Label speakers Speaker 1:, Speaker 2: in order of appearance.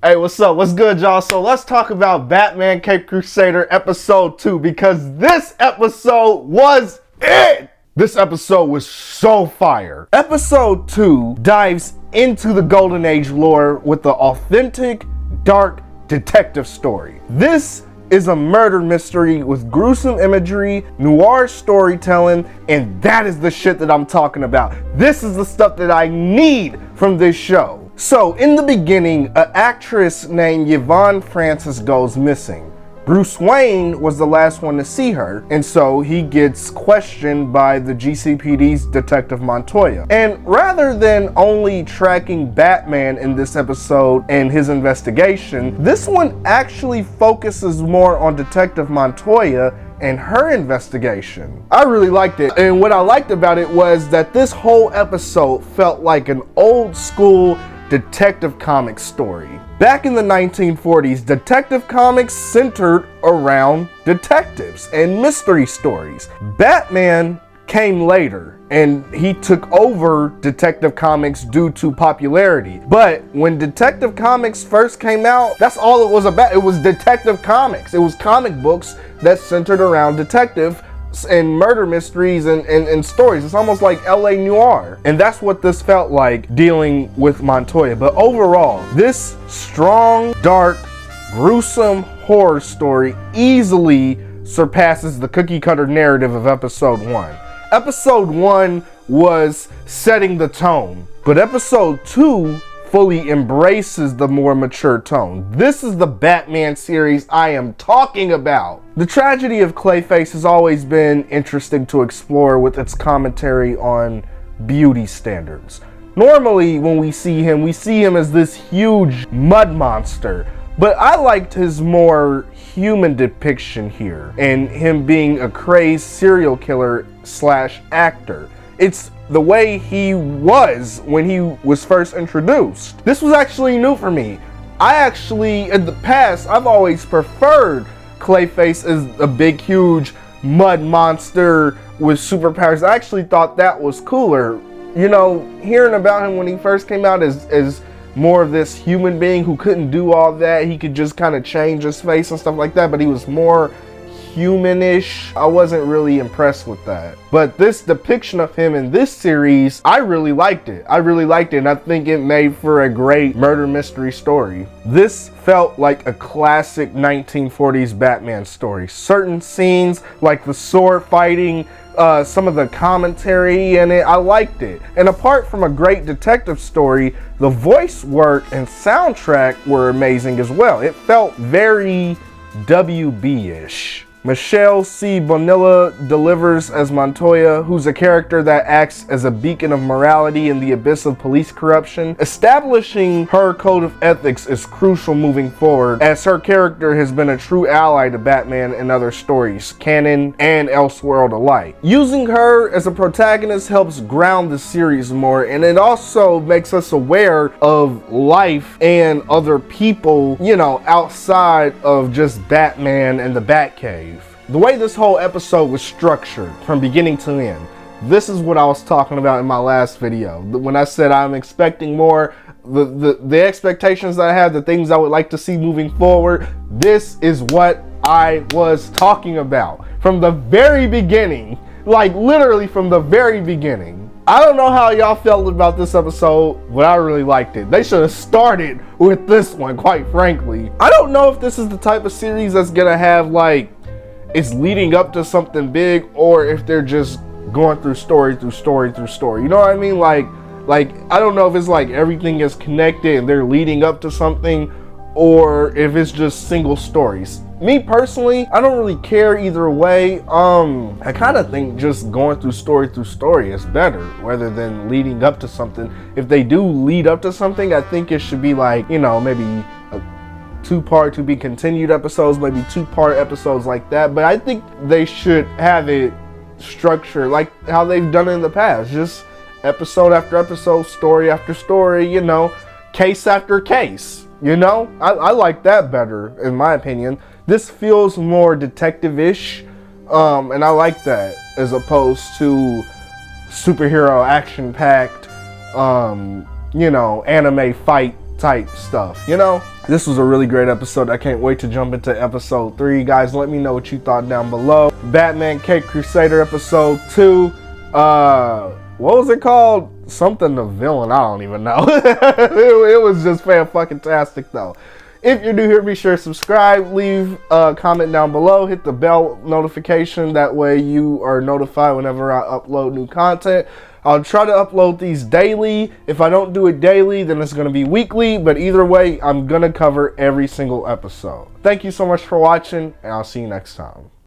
Speaker 1: Hey, what's up? What's good, y'all? So let's talk about Batman Cape Crusader episode 2 because this episode was it! This episode was so fire. Episode 2 dives into the Golden Age lore with the authentic, dark detective story. This is a murder mystery with gruesome imagery, noir storytelling, and that is the shit that I'm talking about. This is the stuff that I need from this show. So, in the beginning, an actress named Yvonne Francis goes missing. Bruce Wayne was the last one to see her, and so he gets questioned by the GCPD's Detective Montoya. And rather than only tracking Batman in this episode and his investigation, this one actually focuses more on Detective Montoya and her investigation. I really liked it, and what I liked about it was that this whole episode felt like an old school detective comics story. Back in the 1940s, detective comics centered around detectives and mystery stories. Batman came later and he took over detective comics due to popularity. But when detective comics first came out, that's all it was about. It was detective comics. It was comic books that centered around detective and murder mysteries and stories. It's almost like LA noir. And that's what this felt like dealing with Montoya. But overall, this strong, dark, gruesome horror story easily surpasses the cookie cutter narrative of episode 1. Episode 1 was setting the tone, but episode 2 fully embraces the more mature tone. This is the Batman series I am talking about. The tragedy of Clayface has always been interesting to explore with its commentary on beauty standards. Normally when we see him as this huge mud monster, but I liked his more human depiction here and him being a crazed serial killer / actor. It's the way he was when he was first introduced. This was actually new for me. In the past, I've always preferred Clayface as a big, huge mud monster with superpowers. I actually thought that was cooler. You know, hearing about him when he first came out as more of this human being who couldn't do all that. He could just kind of change his face and stuff like that, but he was more humanish. I wasn't really impressed with that. But this depiction of him in this series, I really liked it. And I think it made for a great murder mystery story. This felt like a classic 1940s Batman story. Certain scenes, like the sword fighting, some of the commentary in it, I liked it. And apart from a great detective story, the voice work and soundtrack were amazing as well. It felt very WB-ish. Michelle C. Bonilla delivers as Montoya, who's a character that acts as a beacon of morality in the abyss of police corruption. Establishing her code of ethics is crucial moving forward, as her character has been a true ally to Batman and other stories, canon and Elseworld alike. Using her as a protagonist helps ground the series more, and it also makes us aware of life and other people, you know, outside of just Batman and the Batcave. The way this whole episode was structured from beginning to end, this is what I was talking about in my last video. When I said I'm expecting more, the expectations that I have, the things I would like to see moving forward, this is what I was talking about. From the very beginning, like literally from the very beginning. I don't know how y'all felt about this episode, but I really liked it. They should have started with this one, quite frankly. I don't know if this is the type of series that's gonna have like, it's leading up to something big, or if they're just going through story through story through story. You know what I mean? Like I don't know if it's like everything is connected and they're leading up to something, or if it's just single stories. Me personally, I don't really care either way. I kind of think just going through story is better rather than leading up to something. If they do lead up to something, I think it should be like, you know, maybe two-part to be continued episodes, maybe two-part episodes like that. But I think they should have it structured like how they've done it in the past, just episode after episode, story after story, you know, case after case. You know, I like that better in my opinion. This feels more detective-ish, and I like that as opposed to superhero action-packed, you know, anime fight type stuff, you know? This was a really great episode. I can't wait to jump into episode 3. Guys, let me know what you thought down below. Batman Cape Crusader episode 2. What was it called? Something the villain. I don't even know. It was just fan-fucking-tastic though. If you're new here, be sure to subscribe, leave a comment down below, hit the bell notification. That way you are notified whenever I upload new content. I'll try to upload these daily. If I don't do it daily, then it's going to be weekly. But either way, I'm going to cover every single episode. Thank you so much for watching, and I'll see you next time.